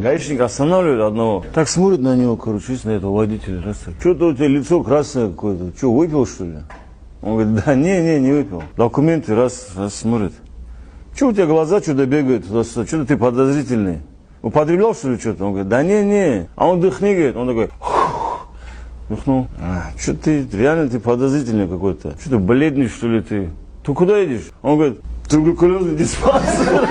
Гаишник останавливает одного. Так смотрит на него, короче, на этого водителя. Что-то у тебя лицо красное какое-то. Что, выпил, что ли? Он говорит, да не выпил. Документы раз смотрит. Что у тебя глаза что-то бегают туда-сюда? Что-то ты подозрительный. Употреблял, что ли, что-то? Он говорит, да не. А он дыхни, говорит. Он такой, дыхнул. Что ты, реально ты подозрительный какой-то. Что ты, бледный, что ли, ты? Ты куда едешь? Он говорит, туберкулезный диспансер.